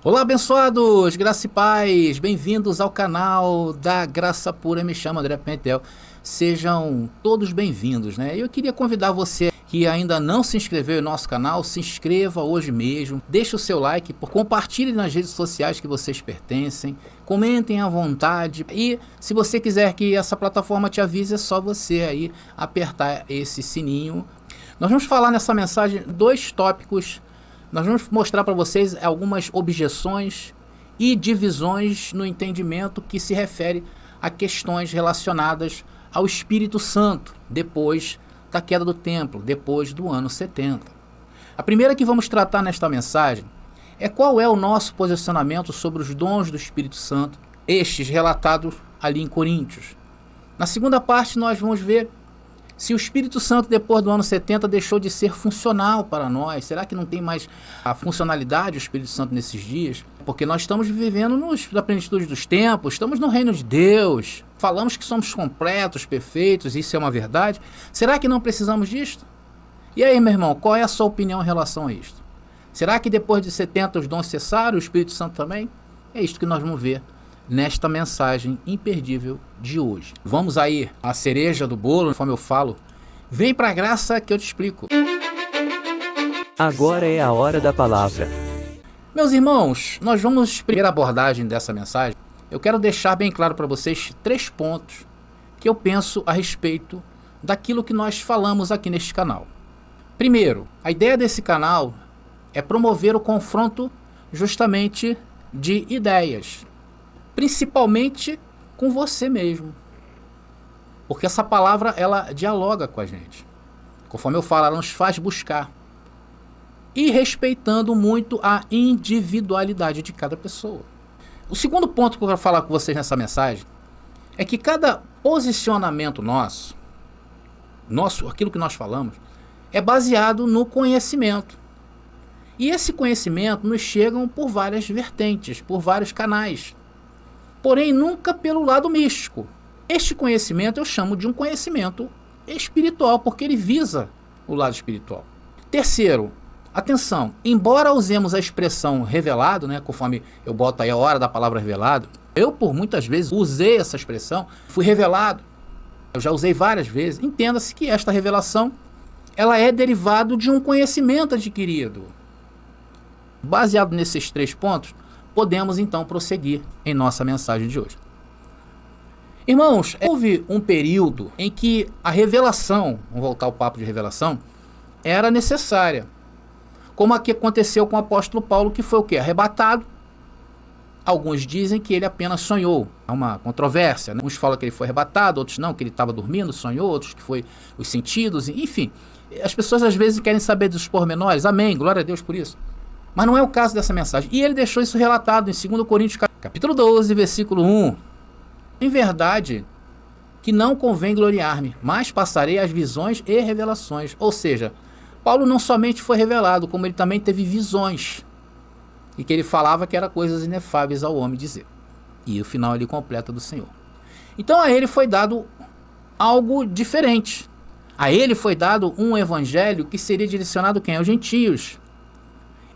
Olá, abençoados, graça e paz, bem-vindos ao canal da Graça Pura. Me chamo André Pimentel, sejam todos bem-vindos, né? Eu queria convidar você que ainda não se inscreveu no nosso canal, se inscreva hoje mesmo, deixe o seu like, compartilhe nas redes sociais que vocês pertencem, comentem à vontade e se você quiser que essa plataforma te avise, é só você aí apertar esse sininho. Nós vamos falar nessa mensagem dois tópicos. Nós vamos mostrar para vocês algumas objeções e divisões no entendimento que se refere a questões relacionadas ao Espírito Santo, depois da queda do templo, depois do ano 70. A primeira que vamos tratar nesta mensagem é qual é o nosso posicionamento sobre os dons do Espírito Santo, estes relatados ali em Coríntios. Na segunda parte nós vamos ver se o Espírito Santo, depois do ano 70, deixou de ser funcional para nós. Será que não tem mais a funcionalidade do Espírito Santo nesses dias? Porque nós estamos vivendo na plenitude dos tempos, estamos no reino de Deus. Falamos que somos completos, perfeitos, isso é uma verdade. Será que não precisamos disto? E aí, meu irmão, qual é a sua opinião em relação a isto? Será que depois de 70 os dons cessaram, o Espírito Santo também? É isto que nós vamos ver nesta mensagem imperdível de hoje. Vamos aí à cereja do bolo, conforme eu falo. Vem pra graça que eu te explico. Agora é a hora da palavra. Meus irmãos, nós vamos, primeira abordagem dessa mensagem, eu quero deixar bem claro para vocês 3 pontos que eu penso a respeito daquilo que nós falamos aqui neste canal. Primeiro, a ideia desse canal é promover o confronto justamente de ideias, principalmente com você mesmo, porque essa palavra ela dialoga com a gente, conforme eu falo, ela nos faz buscar e respeitando muito a individualidade de cada pessoa. O segundo ponto que eu quero falar com vocês nessa mensagem é que cada posicionamento nosso, aquilo que nós falamos, é baseado no conhecimento. E esse conhecimento nos chega por várias vertentes, por vários canais. Porém, nunca pelo lado místico. Este conhecimento eu chamo de um conhecimento espiritual, porque ele visa o lado espiritual. Terceiro, atenção, embora usemos a expressão revelado, né, conforme eu boto aí a hora da palavra revelado, eu por muitas vezes usei essa expressão, fui revelado, eu já usei várias vezes, entenda-se que esta revelação, ela é derivado de um conhecimento adquirido. Baseado nesses 3 pontos, podemos então prosseguir em nossa mensagem de hoje. Irmãos, houve um período em que a revelação, vamos voltar ao papo de revelação, era necessária. Como aqui aconteceu com o apóstolo Paulo, que foi o quê? Arrebatado. Alguns dizem que ele apenas sonhou. Há uma controvérsia, né? Uns falam que ele foi arrebatado, outros não, que ele estava dormindo, sonhou, outros que foi os sentidos, enfim. As pessoas às vezes querem saber dos pormenores. Amém, glória a Deus por isso. Mas não é o caso dessa mensagem. E ele deixou isso relatado em 2 Coríntios, capítulo 12, versículo 1. Em verdade, que não convém gloriar-me, mas passarei as visões e revelações. Ou seja, Paulo não somente foi revelado, como ele também teve visões. E que ele falava que eram coisas inefáveis ao homem dizer. E o final ele completa do Senhor. Então a ele foi dado algo diferente. A ele foi dado um evangelho que seria direcionado quem? Aos gentios.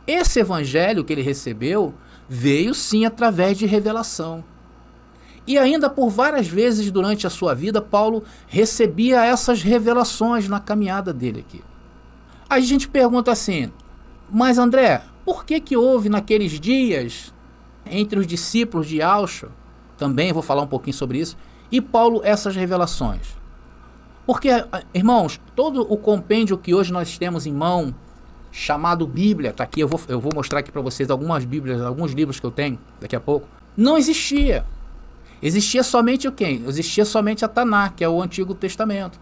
Esse evangelho que ele recebeu veio sim através de revelação. E ainda por várias vezes durante a sua vida, Paulo recebia essas revelações na caminhada dele aqui. Aí a gente pergunta assim, mas André, por que houve naqueles dias, entre os discípulos de Yahshua, também vou falar um pouquinho sobre isso, e Paulo essas revelações? Porque, irmãos, todo o compêndio que hoje nós temos em mão, chamado Bíblia, tá aqui, eu vou mostrar aqui para vocês algumas Bíblias, alguns livros que eu tenho daqui a pouco, não existia. Existia somente o quê? Existia somente a Taná, que é o Antigo Testamento.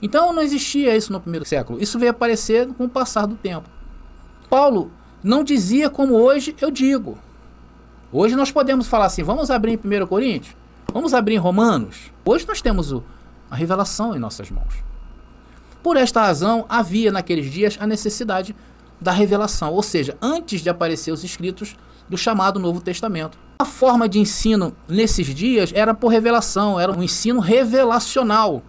Então não existia isso no primeiro século. Isso veio aparecer com o passar do tempo. Paulo não dizia como hoje eu digo. Hoje nós podemos falar assim, vamos abrir em 1 Coríntios? Vamos abrir em Romanos? Hoje nós temos a revelação em nossas mãos. Por esta razão, havia naqueles dias a necessidade da revelação, ou seja, antes de aparecer os escritos do chamado Novo Testamento. A forma de ensino nesses dias era por revelação, era um ensino revelacional.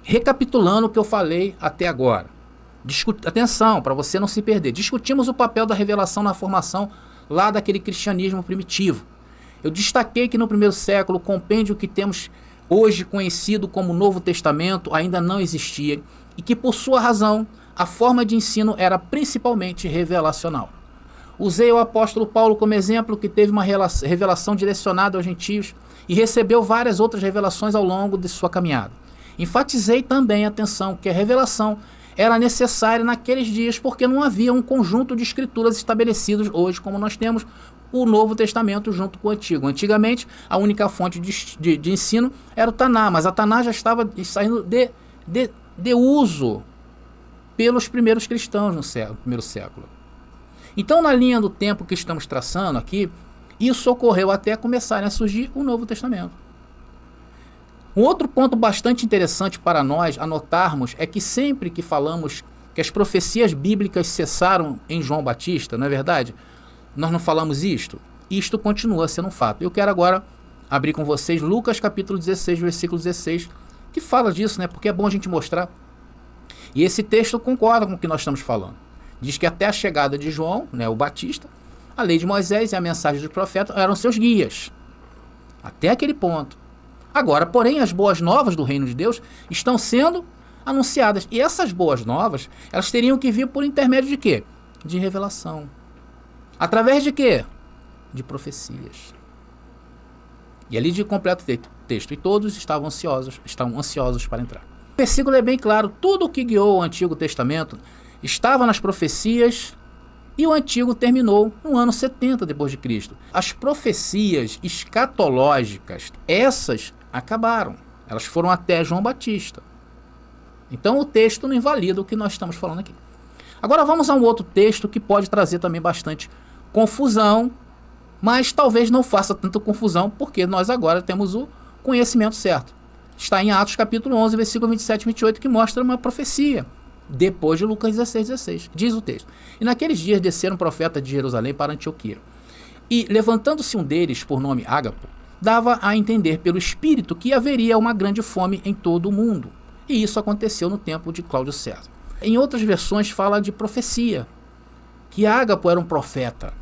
Recapitulando o que eu falei até agora. Atenção, para você não se perder. Discutimos o papel da revelação na formação lá daquele cristianismo primitivo. Eu destaquei que no primeiro século o compêndio que temos hoje conhecido como Novo Testamento ainda não existia e que, por sua razão, a forma de ensino era principalmente revelacional. Usei o apóstolo Paulo como exemplo, que teve uma revelação direcionada aos gentios e recebeu várias outras revelações ao longo de sua caminhada. Enfatizei também, atenção, que a revelação era necessária naqueles dias porque não havia um conjunto de escrituras estabelecidos hoje como nós temos o Novo Testamento junto com o Antigo. Antigamente, a única fonte de ensino era o Taná, mas a Taná já estava saindo de uso pelos primeiros cristãos no primeiro século. Então, na linha do tempo que estamos traçando aqui, isso ocorreu até começarem a surgir o Novo Testamento. Um outro ponto bastante interessante para nós anotarmos é que sempre que falamos que as profecias bíblicas cessaram em João Batista, não é verdade? Nós não falamos isto? Isto continua sendo um fato. Eu quero agora abrir com vocês Lucas capítulo 16, versículo 16, que fala disso, né? Porque é bom a gente mostrar. E esse texto concorda com o que nós estamos falando. Diz que até a chegada de João, né, o Batista, a lei de Moisés e a mensagem dos profetas eram seus guias. Até aquele ponto. Agora, porém, as boas novas do reino de Deus estão sendo anunciadas. E essas boas novas, elas teriam que vir por intermédio de quê? De revelação. Através de quê? De profecias. E ali de completo texto. E todos estavam ansiosos para entrar. O versículo é bem claro. Tudo o que guiou o Antigo Testamento estava nas profecias e o Antigo terminou no ano 70 depois de Cristo. As profecias escatológicas, essas acabaram. Elas foram até João Batista. Então o texto não invalida o que nós estamos falando aqui. Agora vamos a um outro texto que pode trazer também bastante confusão, mas talvez não faça tanta confusão, porque nós agora temos o conhecimento certo. Está em Atos capítulo 11, versículo 27 e 28, que mostra uma profecia. Depois de Lucas 16, 16. Diz o texto: E naqueles dias desceram profetas de Jerusalém para Antioquia. E, levantando-se um deles, por nome Ágapo, dava a entender pelo Espírito que haveria uma grande fome em todo o mundo. E isso aconteceu no tempo de Cláudio César. Em outras versões fala de profecia, que Ágapo era um profeta.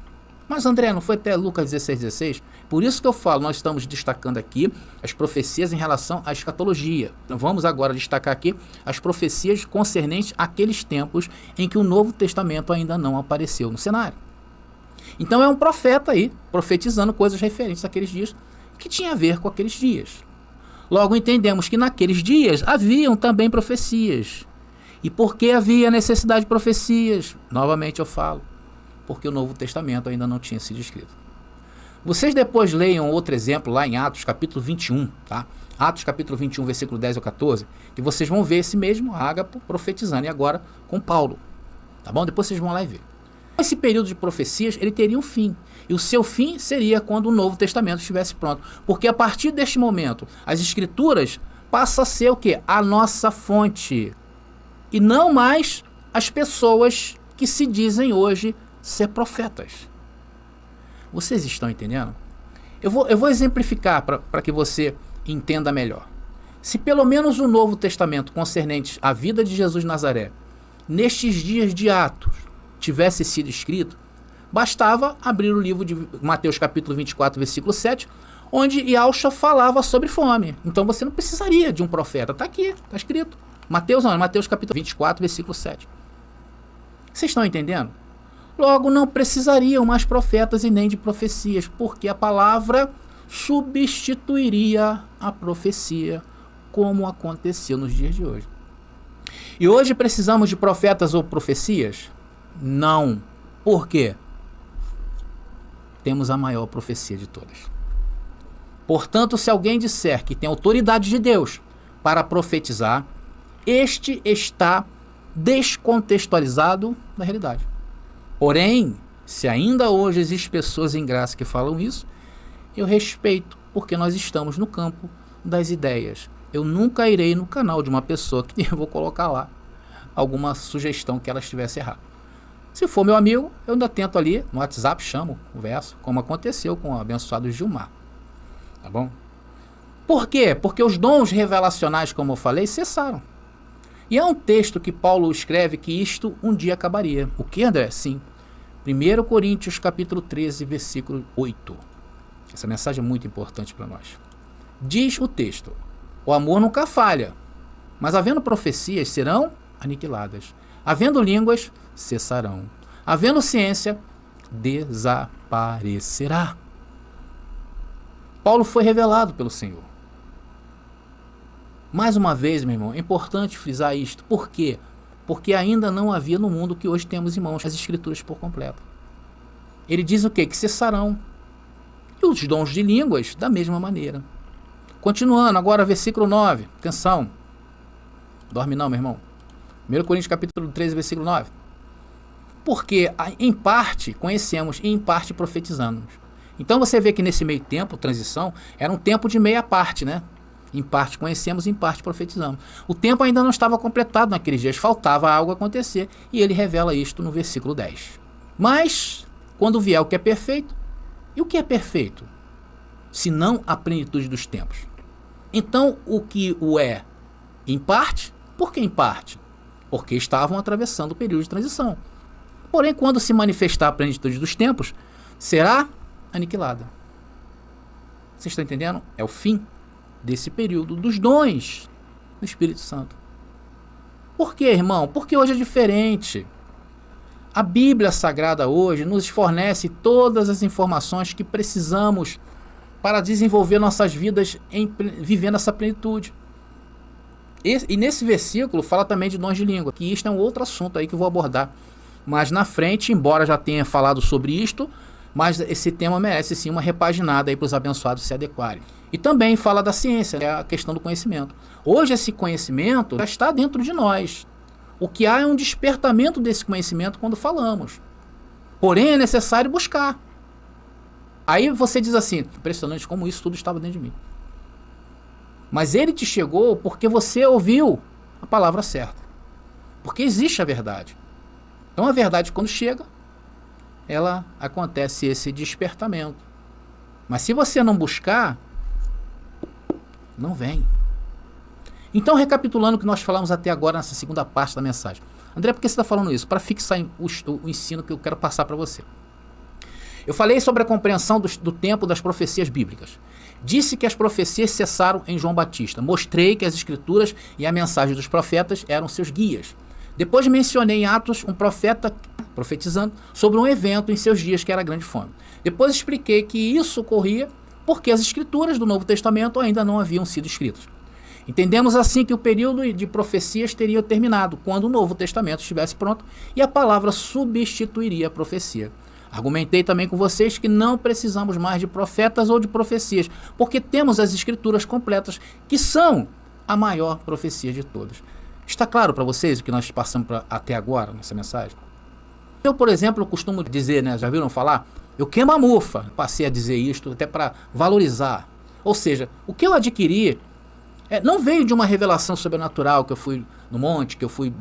Mas André, não foi até Lucas 16, 16? Por isso que eu falo, nós estamos destacando aqui as profecias em relação à escatologia. Então, vamos agora destacar aqui as profecias concernentes àqueles tempos em que o Novo Testamento ainda não apareceu no cenário. Então é um profeta aí, profetizando coisas referentes àqueles dias, que tinha a ver com aqueles dias. Logo entendemos que naqueles dias haviam também profecias. E por que havia necessidade de profecias? Novamente eu falo, porque o Novo Testamento ainda não tinha sido escrito. Vocês depois leiam outro exemplo lá em Atos capítulo 21, tá? Atos capítulo 21, versículo 10 ao 14, que vocês vão ver esse mesmo Ágapo profetizando, e agora com Paulo, tá bom? Depois vocês vão lá e ver. Esse período de profecias, ele teria um fim, e o seu fim seria quando o Novo Testamento estivesse pronto, porque a partir deste momento, as Escrituras passam a ser o quê? A nossa fonte, e não mais as pessoas que se dizem hoje ser profetas. Vocês estão entendendo? Eu vou exemplificar para que você entenda melhor. Se pelo menos o Novo Testamento concernente à vida de Jesus de Nazaré, nestes dias de Atos, tivesse sido escrito, bastava abrir o livro de Mateus capítulo 24, versículo 7, onde Yahshua falava sobre fome. Então você não precisaria de um profeta. Está aqui, está escrito. Mateus capítulo 24, versículo 7. Vocês estão entendendo? Logo, não precisariam mais profetas e nem de profecias, porque a palavra substituiria a profecia, como aconteceu nos dias de hoje. E hoje precisamos de profetas ou profecias? Não. Por quê? Temos a maior profecia de todas. Portanto, se alguém disser que tem autoridade de Deus para profetizar, este está descontextualizado da realidade. Porém, se ainda hoje existem pessoas em graça que falam isso, eu respeito, porque nós estamos no campo das ideias. Eu nunca irei no canal de uma pessoa que eu vou colocar lá alguma sugestão que ela estivesse errada. Se for meu amigo, eu ainda tento ali no WhatsApp, chamo, converso, como aconteceu com o abençoado Gilmar. Tá bom? Por quê? Porque os dons revelacionais, como eu falei, cessaram. E é um texto que Paulo escreve que isto um dia acabaria. O que, André? Sim. 1 Coríntios capítulo 13, versículo 8. Essa mensagem é muito importante para nós. Diz o texto: o amor nunca falha, mas havendo profecias serão aniquiladas, havendo línguas cessarão, havendo ciência desaparecerá. Paulo foi revelado pelo Senhor. Mais uma vez, meu irmão, é importante frisar isto. Por quê? Porque ainda não havia no mundo que hoje temos em mãos as Escrituras por completo. Ele diz o quê? Que cessarão. E os dons de línguas da mesma maneira. Continuando, agora versículo 9. Atenção. Dorme não, meu irmão. 1 Coríntios capítulo 13, versículo 9. Porque em parte conhecemos e em parte profetizamos. Então você vê que nesse meio tempo, transição, era um tempo de meia parte, né? Em parte conhecemos, em parte profetizamos. O tempo ainda não estava completado naqueles dias, faltava algo acontecer, e ele revela isto no versículo 10. Mas, quando vier o que é perfeito, e o que é perfeito? Senão a plenitude dos tempos. Então, o que o é em parte, por que em parte? Porque estavam atravessando o período de transição. Porém, quando se manifestar a plenitude dos tempos, será aniquilada. Vocês estão entendendo? É o fim desse período dos dons do Espírito Santo. Por quê, irmão? Porque hoje é diferente. A Bíblia Sagrada hoje nos fornece todas as informações que precisamos para desenvolver nossas vidas vivendo essa plenitude. E nesse versículo fala também de dons de língua, que isto é um outro assunto aí que eu vou abordar mais na frente, embora já tenha falado sobre isto, mas esse tema merece sim uma repaginada aí para os abençoados se adequarem. E também fala da ciência, é a questão do conhecimento. Hoje esse conhecimento já está dentro de nós. O que há é um despertamento desse conhecimento quando falamos. Porém é necessário buscar. Aí você diz assim, impressionante como isso tudo estava dentro de mim. Mas ele te chegou porque você ouviu a palavra certa. Porque existe a verdade. Então a verdade quando chega, ela acontece esse despertamento. Mas se você não buscar, não vem. Então, recapitulando o que nós falamos até agora nessa segunda parte da mensagem. André, por que você está falando isso? Para fixar o ensino que eu quero passar para você. Eu falei sobre a compreensão do tempo das profecias bíblicas. Disse que as profecias cessaram em João Batista. Mostrei que as escrituras e a mensagem dos profetas eram seus guias. Depois mencionei em Atos um profeta profetizando sobre um evento em seus dias que era a grande fome. Depois expliquei que isso ocorria porque as escrituras do Novo Testamento ainda não haviam sido escritas. Entendemos assim que o período de profecias teria terminado quando o Novo Testamento estivesse pronto e a palavra substituiria a profecia. Argumentei também com vocês que não precisamos mais de profetas ou de profecias, porque temos as escrituras completas, que são a maior profecia de todas. Está claro para vocês o que nós passamos até agora nessa mensagem? Eu, por exemplo, costumo dizer, né, já viram falar? Eu queimo a mufa. Passei a dizer isto até para valorizar. Ou seja, o que eu adquiri não veio de uma revelação sobrenatural que eu fui no monte, que eu fui...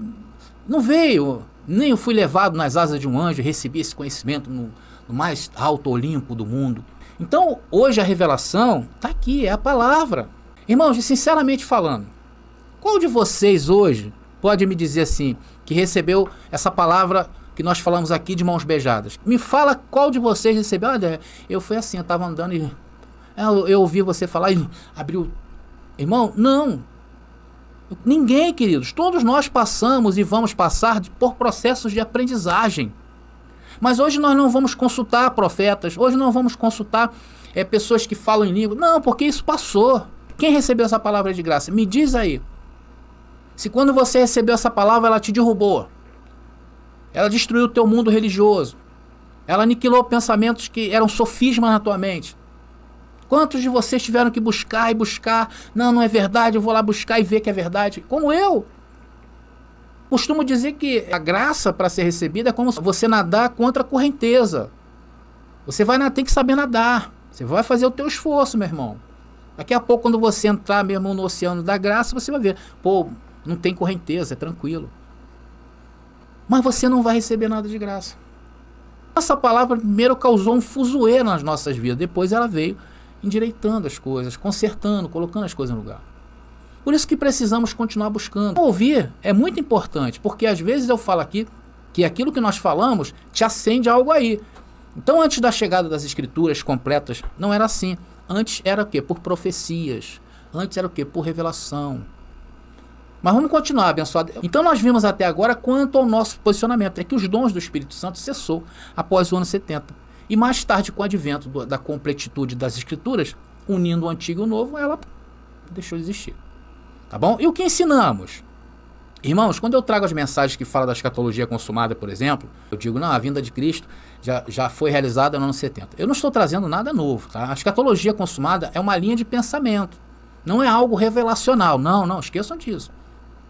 Não veio, nem eu fui levado nas asas de um anjo e recebi esse conhecimento no mais alto Olimpo do mundo. Então, hoje a revelação está aqui, é a palavra. Irmãos, e sinceramente falando, qual de vocês hoje pode me dizer assim, que recebeu essa palavra que nós falamos aqui de mãos beijadas? Me fala qual de vocês recebeu. Olha, eu fui assim, eu estava andando e eu ouvi você falar e abriu... Irmão, não. Ninguém, queridos. Todos nós passamos e vamos passar por processos de aprendizagem. Mas hoje nós não vamos consultar profetas, hoje não vamos consultar pessoas que falam em língua. Não, porque isso passou. Quem recebeu essa palavra de graça? Me diz aí. Se quando você recebeu essa palavra, ela te derrubou. Ela destruiu o teu mundo religioso. Ela aniquilou pensamentos que eram sofismas na tua mente. Quantos de vocês tiveram que buscar e buscar? Não, não é verdade, eu vou lá buscar e ver que é verdade. Como eu. Costumo dizer que a graça para ser recebida é como você nadar contra a correnteza. Você tem que saber nadar. Você vai fazer o teu esforço, meu irmão. Daqui a pouco, quando você entrar mesmo no oceano da graça, você vai ver. Pô, não tem correnteza, é tranquilo. Mas você não vai receber nada de graça. Essa palavra primeiro causou um fuzuê nas nossas vidas. Depois ela veio endireitando as coisas, consertando, colocando as coisas no lugar. Por isso que precisamos continuar buscando. Ouvir é muito importante, porque às vezes eu falo aqui que aquilo que nós falamos te acende algo aí. Então, antes da chegada das escrituras completas, não era assim. Antes era o quê? Por profecias. Antes era o quê? Por revelação. Mas vamos continuar, abençoado. Então nós vimos até agora quanto ao nosso posicionamento. É que os dons do Espírito Santo cessou após o ano 70. E mais tarde, com o advento da completitude das escrituras, unindo o antigo e o novo, ela deixou de existir. Tá bom? E o que ensinamos? Irmãos, quando eu trago as mensagens que falam da escatologia consumada, por exemplo, eu digo, não, a vinda de Cristo já foi realizada no ano 70. Eu não estou trazendo nada novo, tá? A escatologia consumada é uma linha de pensamento. Não é algo revelacional. Não, esqueçam disso.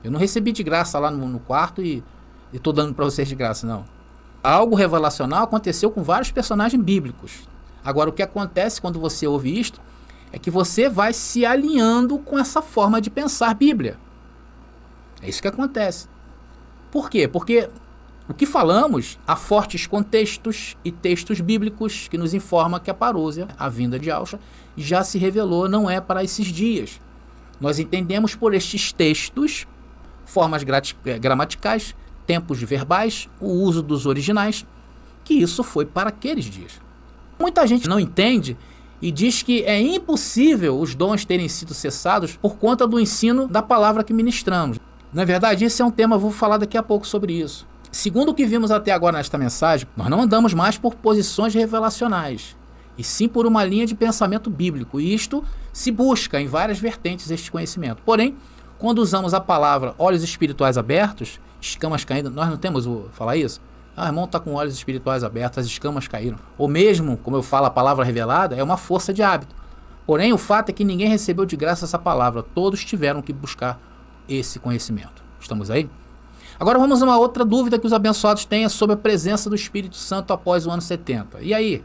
Eu não recebi de graça lá no quarto e estou dando para vocês de graça, não. Algo revelacional aconteceu com vários personagens bíblicos. Agora, o que acontece quando você ouve isto é que você vai se alinhando com essa forma de pensar Bíblia. É isso que acontece. Por quê? Porque o que falamos, há fortes contextos e textos bíblicos que nos informam que a parousia, a vinda de Yahshua, já se revelou, não é para esses dias. Nós entendemos por estes textos formas gramaticais, tempos verbais, o uso dos originais, que isso foi para aqueles dias. Muita gente não entende e diz que é impossível os dons terem sido cessados por conta do ensino da palavra que ministramos. Na verdade, esse é um tema, eu vou falar daqui a pouco sobre isso. Segundo o que vimos até agora nesta mensagem, nós não andamos mais por posições revelacionais, e sim por uma linha de pensamento bíblico, e isto se busca em várias vertentes este conhecimento. Porém, quando usamos a palavra olhos espirituais abertos, escamas caindo, nós não temos falar isso? Ah, o irmão está com olhos espirituais abertos, as escamas caíram. Ou mesmo, como eu falo, a palavra revelada é uma força de hábito. Porém, o fato é que ninguém recebeu de graça essa palavra, todos tiveram que buscar esse conhecimento. Estamos aí? Agora vamos a uma outra dúvida que os abençoados têm sobre a presença do Espírito Santo após o ano 70. E aí?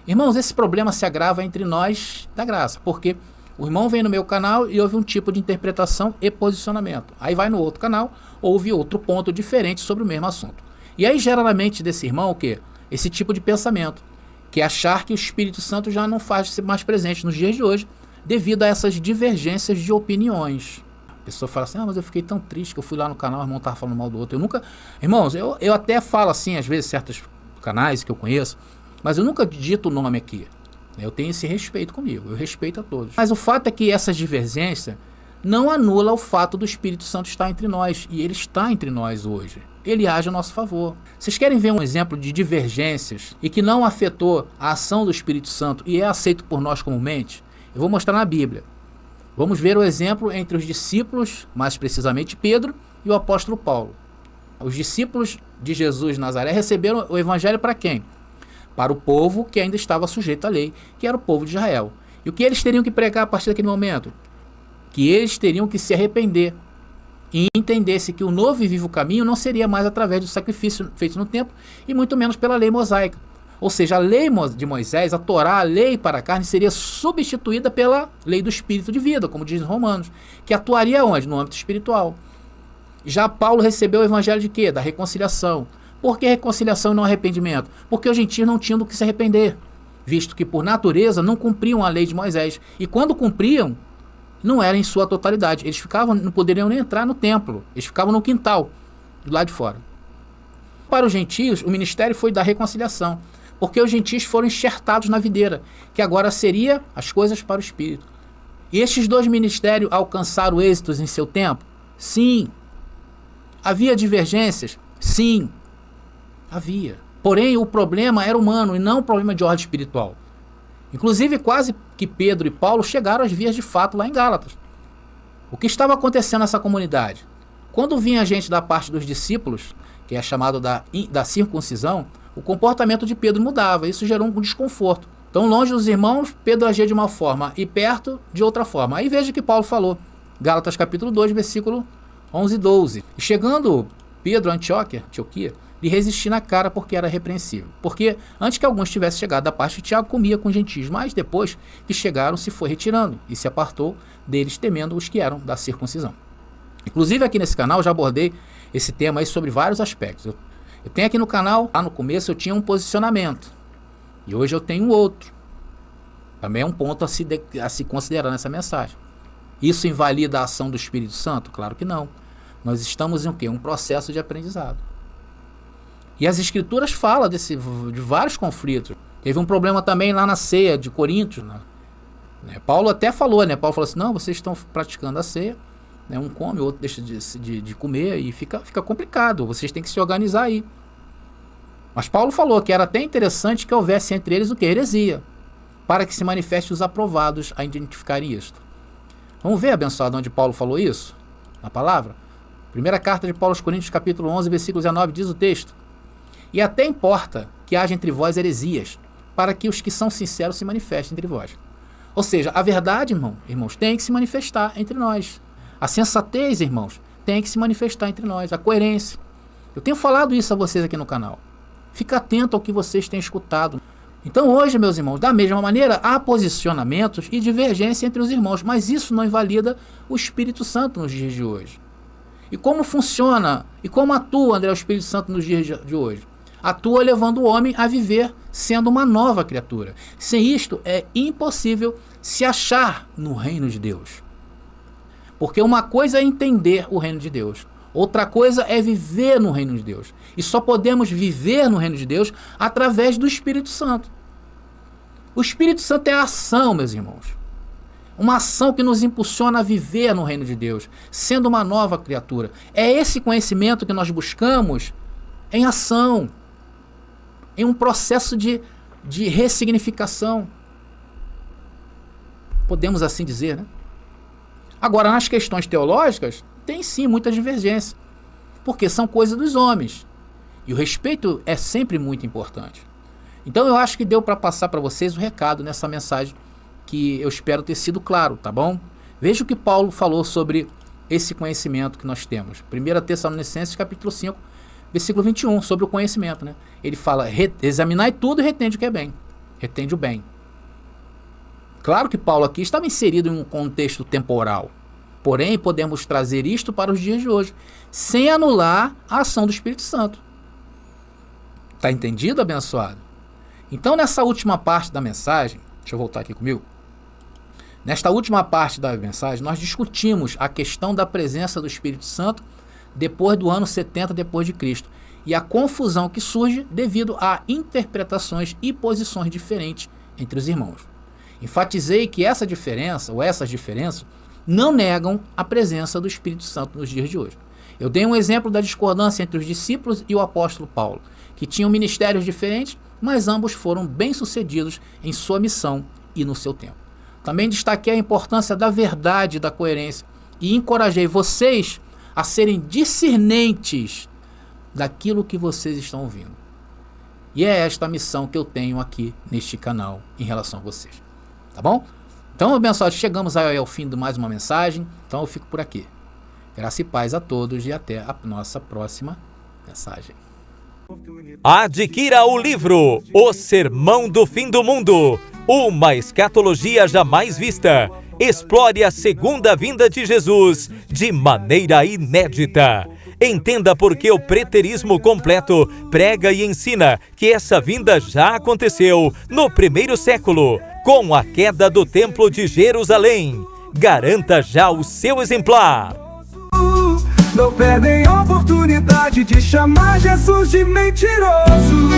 Irmãos, esse problema se agrava entre nós da graça, porque o irmão vem no meu canal e ouve um tipo de interpretação e posicionamento. Aí vai no outro canal, ouve outro ponto diferente sobre o mesmo assunto. E aí gera na mente desse irmão o quê? Esse tipo de pensamento, que é achar que o Espírito Santo já não faz mais presente nos dias de hoje, devido a essas divergências de opiniões. A pessoa fala assim, mas eu fiquei tão triste que eu fui lá no canal, o irmão estava falando mal do outro. Eu nunca... Irmãos, eu até falo assim, às vezes, certos canais que eu conheço, mas eu nunca dito o nome aqui. Eu tenho esse respeito comigo, eu respeito a todos. Mas o fato é que essas divergências não anula o fato do Espírito Santo estar entre nós, e ele está entre nós hoje. Ele age a nosso favor. Vocês querem ver um exemplo de divergências e que não afetou a ação do Espírito Santo e é aceito por nós comumente? Eu vou mostrar na Bíblia. Vamos ver o exemplo entre os discípulos, mais precisamente Pedro e o apóstolo Paulo. Os discípulos de Jesus de Nazaré receberam o evangelho para quem? Para o povo que ainda estava sujeito à lei, que era o povo de Israel. E o que eles teriam que pregar a partir daquele momento? Que eles teriam que se arrepender e entendesse que o novo e vivo caminho não seria mais através do sacrifício feito no templo e muito menos pela lei mosaica. Ou seja, a lei de Moisés, a Torá, a lei para a carne, seria substituída pela lei do espírito de vida, como diz Romanos, que atuaria onde? No âmbito espiritual. Já Paulo recebeu o evangelho de quê? Da reconciliação. Por que reconciliação e não arrependimento? Porque os gentios não tinham do que se arrepender, visto que por natureza não cumpriam a lei de Moisés. E quando cumpriam, não era em sua totalidade. Eles não poderiam nem entrar no templo, eles ficavam no quintal, do lado de fora. Para os gentios, o ministério foi da reconciliação, porque os gentios foram enxertados na videira, que agora seria as coisas para o Espírito. E estes dois ministérios alcançaram êxitos em seu tempo? Sim. Havia divergências? Sim. Havia. Porém, o problema era humano e não um problema de ordem espiritual. Inclusive, quase que Pedro e Paulo chegaram às vias de fato lá em Gálatas. O que estava acontecendo nessa comunidade? Quando vinha gente da parte dos discípulos, que é chamado da circuncisão, o comportamento de Pedro mudava. Isso gerou um desconforto. Então, longe dos irmãos, Pedro agia de uma forma e perto de outra forma. Aí veja o que Paulo falou. Gálatas capítulo 2, versículo 11 e 12. E chegando Pedro a Antioquia, lhe resistia na cara porque era repreensível. Porque antes que alguns tivessem chegado da parte de Tiago, comia com gentios, mas depois que chegaram se foi retirando e se apartou deles, temendo os que eram da circuncisão. Inclusive aqui nesse canal eu já abordei esse tema aí sobre vários aspectos. Eu tenho aqui no canal, lá no começo eu tinha um posicionamento e hoje eu tenho outro. Também é um ponto a se considerar nessa mensagem. Isso invalida a ação do Espírito Santo? Claro que não. Nós estamos em o quê? Um processo de aprendizado. E as escrituras falam de vários conflitos. Teve um problema também lá na ceia de Corinto, né? Paulo até falou, né? Paulo falou assim, não, vocês estão praticando a ceia, né? Um come, o outro deixa de comer e fica complicado, vocês têm que se organizar aí. Mas Paulo falou que era até interessante que houvesse entre eles o que? Heresia, para que se manifeste os aprovados a identificarem isto. Vamos ver, abençoado, onde Paulo falou isso? Na palavra? Primeira carta de Paulo aos Coríntios, capítulo 11, versículo 19, diz o texto. E até importa que haja entre vós heresias, para que os que são sinceros se manifestem entre vós. Ou seja, a verdade, irmãos, tem que se manifestar entre nós. A sensatez, irmãos, tem que se manifestar entre nós. A coerência. Eu tenho falado isso a vocês aqui no canal. Fica atento ao que vocês têm escutado. Então hoje, meus irmãos, da mesma maneira, há posicionamentos e divergência entre os irmãos, mas isso não invalida o Espírito Santo nos dias de hoje. E como funciona, e como atua, André, o Espírito Santo nos dias de hoje? Atua levando o homem a viver sendo uma nova criatura. Sem isto, é impossível se achar no reino de Deus. Porque uma coisa é entender o reino de Deus, outra coisa é viver no reino de Deus. E só podemos viver no reino de Deus através do Espírito Santo. O Espírito Santo é a ação, meus irmãos. Uma ação que nos impulsiona a viver no reino de Deus, sendo uma nova criatura. É esse conhecimento que nós buscamos em ação, em um processo de ressignificação. Podemos assim dizer, né? Agora, nas questões teológicas, tem sim muita divergência, porque são coisas dos homens. E o respeito é sempre muito importante. Então eu acho que deu para passar para vocês o recado nessa mensagem, que eu espero ter sido claro, tá bom? Veja o que Paulo falou sobre esse conhecimento que nós temos. 1 Tessalonicenses capítulo 5, versículo 21, sobre o conhecimento, né? Ele fala, examinai tudo e retende o que é bem. Retende o bem. Claro que Paulo aqui estava inserido em um contexto temporal. Porém, podemos trazer isto para os dias de hoje, sem anular a ação do Espírito Santo. Está entendido, abençoado? Então, nessa última parte da mensagem, deixa eu voltar aqui comigo. Nesta última parte da mensagem, nós discutimos a questão da presença do Espírito Santo depois do ano 70 depois de Cristo e a confusão que surge devido a interpretações e posições diferentes entre os irmãos. Enfatizei que essa diferença, ou essas diferenças, não negam a presença do Espírito Santo nos dias de hoje. Eu dei um exemplo da discordância entre os discípulos e o apóstolo Paulo, que tinham ministérios diferentes, mas ambos foram bem-sucedidos em sua missão e no seu tempo. Também destaquei a importância da verdade e da coerência e encorajei vocês a serem discernentes daquilo que vocês estão ouvindo. E é esta a missão que eu tenho aqui neste canal em relação a vocês. Tá bom? Então, abençoados, chegamos ao fim de mais uma mensagem. Então eu fico por aqui. Graça e paz a todos e até a nossa próxima mensagem. Adquira o livro O Sermão do Fim do Mundo, uma escatologia jamais vista. Explore a segunda vinda de Jesus de maneira inédita. Entenda por que o preterismo completo prega e ensina que essa vinda já aconteceu no primeiro século, com a queda do Templo de Jerusalém. Garanta já o seu exemplar. Não perdem a oportunidade de chamar Jesus de mentiroso.